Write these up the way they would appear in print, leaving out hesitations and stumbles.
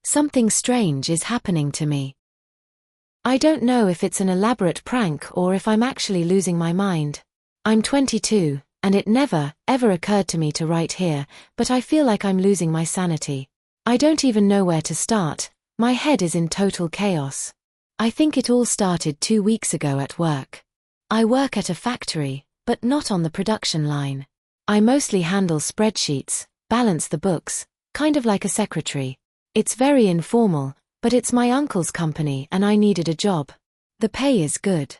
Something strange is happening to me. I don't know if it's an elaborate prank or if I'm actually losing my mind. I'm 22, and it never, ever occurred to me to write here, but I feel like I'm losing my sanity. I don't even know where to start. My head is in total chaos. I think it all started 2 weeks ago at work. I work at a factory, but not on the production line. I mostly handle spreadsheets, balance the books, kind of like a secretary. It's very informal, but it's my uncle's company and I needed a job. The pay is good.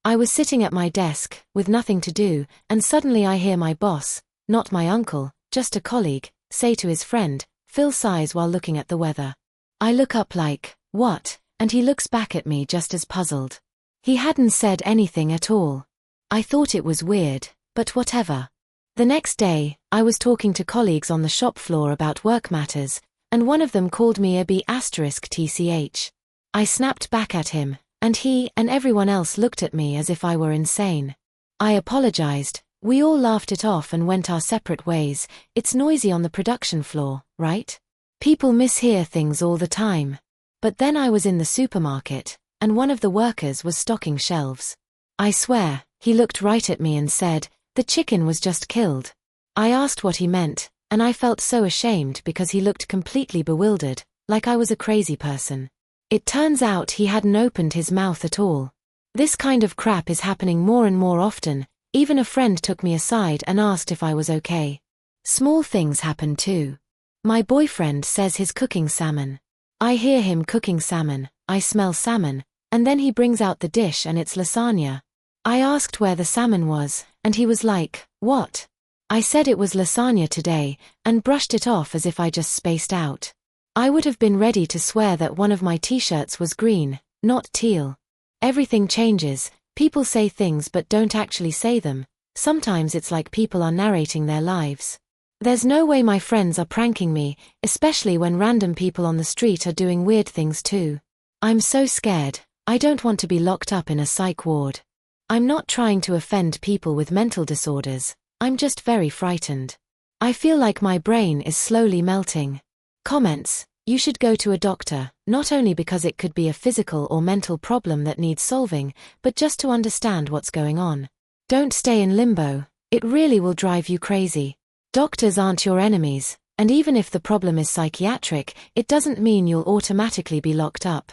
I was sitting at my desk, with nothing to do, and suddenly I hear my boss, not my uncle, just a colleague, say to his friend, Phil sighs while looking at the weather. I look up like, what? And he looks back at me just as puzzled. He hadn't said anything at all. I thought it was weird, but whatever. The next day, I was talking to colleagues on the shop floor about work matters, and one of them called me a B*TCH. I snapped back at him, and he and everyone else looked at me as if I were insane. I apologized, we all laughed it off and went our separate ways. It's noisy on the production floor, right? People mishear things all the time. But then I was in the supermarket, and one of the workers was stocking shelves. I swear, he looked right at me and said, "The chicken was just killed." I asked what he meant, and I felt so ashamed because he looked completely bewildered, like I was a crazy person. It turns out he hadn't opened his mouth at all. This kind of crap is happening more and more often. Even a friend took me aside and asked if I was okay. Small things happen too. My boyfriend says he's cooking salmon. I hear him cooking salmon, I smell salmon, and then he brings out the dish and it's lasagna. I asked where the salmon was, and he was like, "What?" I said it was lasagna today, and brushed it off as if I just spaced out. I would have been ready to swear that one of my t-shirts was green, not teal. Everything changes, people say things but don't actually say them. Sometimes it's like people are narrating their lives. There's no way my friends are pranking me, especially when random people on the street are doing weird things too. I'm so scared, I don't want to be locked up in a psych ward. I'm not trying to offend people with mental disorders, I'm just very frightened. I feel like my brain is slowly melting. Comments: you should go to a doctor, not only because it could be a physical or mental problem that needs solving, but just to understand what's going on. Don't stay in limbo, it really will drive you crazy. Doctors aren't your enemies, and even if the problem is psychiatric, it doesn't mean you'll automatically be locked up.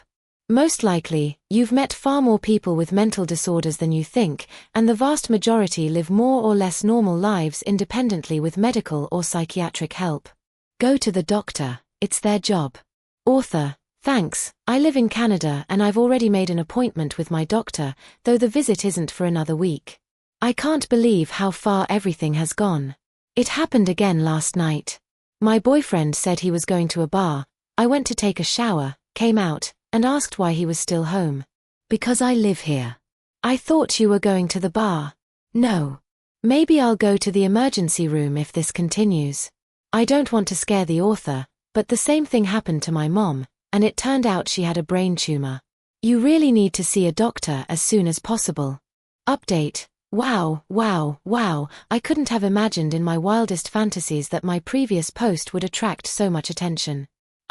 Most likely, you've met far more people with mental disorders than you think, and the vast majority live more or less normal lives independently with medical or psychiatric help. Go to the doctor, it's their job. Author: thanks, I live in Canada and I've already made an appointment with my doctor, though the visit isn't for another week. I can't believe how far everything has gone. It happened again last night. My boyfriend said he was going to a bar. I went to take a shower, came out, and asked why he was still home. Because I live here. I thought you were going to the bar. No. Maybe I'll go to the emergency room if this continues. I don't want to scare the author, but the same thing happened to my mom, and it turned out she had a brain tumor. You really need to see a doctor as soon as possible. Update: wow, I couldn't have imagined in my wildest fantasies that my previous post would attract so much attention.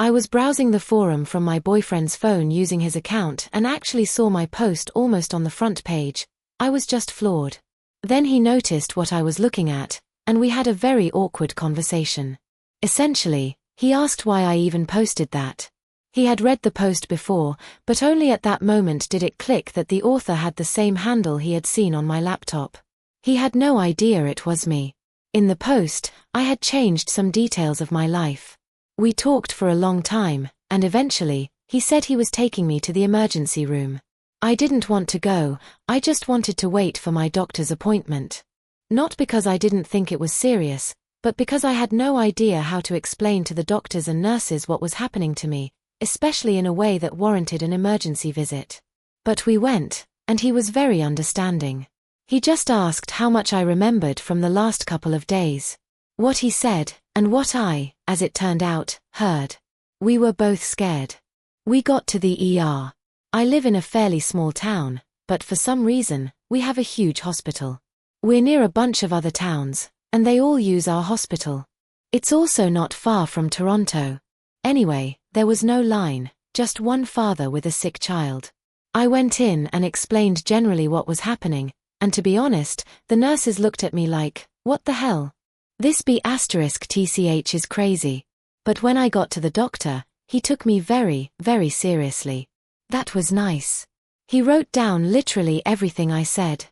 I was browsing the forum from my boyfriend's phone using his account and actually saw my post almost on the front page. I was just floored. Then he noticed what I was looking at, and we had a very awkward conversation. Essentially, he asked why I even posted that. He had read the post before, but only at that moment did it click that the author had the same handle he had seen on my laptop. He had no idea it was me. In the post, I had changed some details of my life. We talked for a long time, and eventually, he said he was taking me to the emergency room. I didn't want to go, I just wanted to wait for my doctor's appointment. Not because I didn't think it was serious, but because I had no idea how to explain to the doctors and nurses what was happening to me, especially in a way that warranted an emergency visit. But we went, and he was very understanding. He just asked how much I remembered from the last couple of days. What he said, and what I, as it turned out, heard. We were both scared. We got to the ER. I live in a fairly small town, but for some reason, we have a huge hospital. We're near a bunch of other towns, and they all use our hospital. It's also not far from Toronto. Anyway, There was no line, just one father with a sick child. I went in and explained generally what was happening, and to be honest, the nurses looked at me like, what the hell? This B*TCH is crazy. But when I got to the doctor, he took me very, very seriously. That was nice. He wrote down literally everything I said.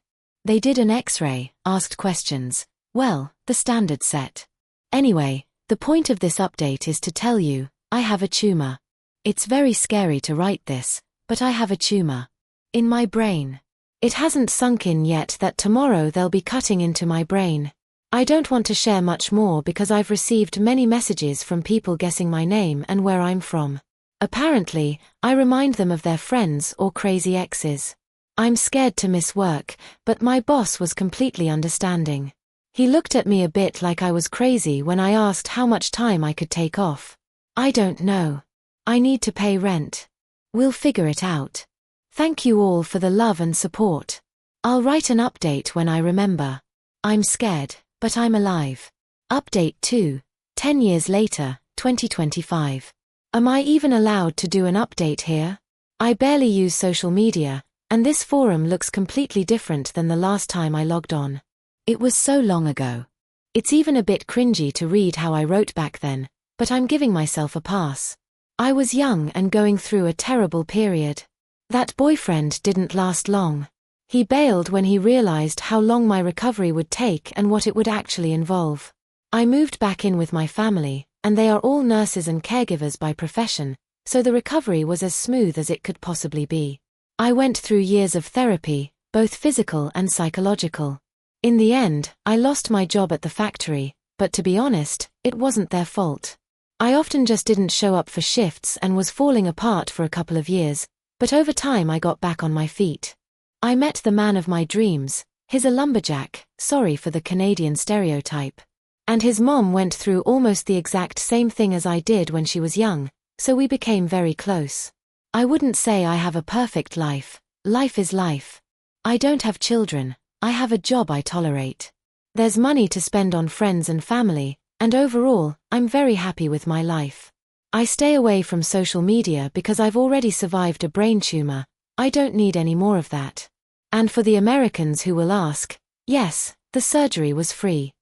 They did an X-ray, asked questions. Well, the standard set. Anyway, the point of this update is to tell you, I have a tumor. It's very scary to write this, but I have a tumor. In my brain. It hasn't sunk in yet that tomorrow they'll be cutting into my brain. I don't want to share much more because I've received many messages from people guessing my name and where I'm from. Apparently, I remind them of their friends or crazy exes. I'm scared to miss work, but my boss was completely understanding. He looked at me a bit like I was crazy when I asked how much time I could take off. I don't know. I need to pay rent. We'll figure it out. Thank you all for the love and support. I'll write an update when I remember. I'm scared, but I'm alive. Update 2. 10 years later, 2025. Am I even allowed to do an update here? I barely use social media, and this forum looks completely different than the last time I logged on. It was so long ago. It's even a bit cringy to read how I wrote back then, but I'm giving myself a pass. I was young and going through a terrible period. That boyfriend didn't last long. He bailed when he realized how long my recovery would take and what it would actually involve. I moved back in with my family, and they are all nurses and caregivers by profession, so the recovery was as smooth as it could possibly be. I went through years of therapy, both physical and psychological. In the end, I lost my job at the factory, but to be honest, it wasn't their fault. I often just didn't show up for shifts and was falling apart for a couple of years, but over time I got back on my feet. I met the man of my dreams. He's a lumberjack, sorry for the Canadian stereotype. And his mom went through almost the exact same thing as I did when she was young, so we became very close. I wouldn't say I have a perfect life. Life is life. I don't have children. I have a job I tolerate. There's money to spend on friends and family, and overall, I'm very happy with my life. I stay away from social media because I've already survived a brain tumor. I don't need any more of that. And for the Americans who will ask, yes, the surgery was free.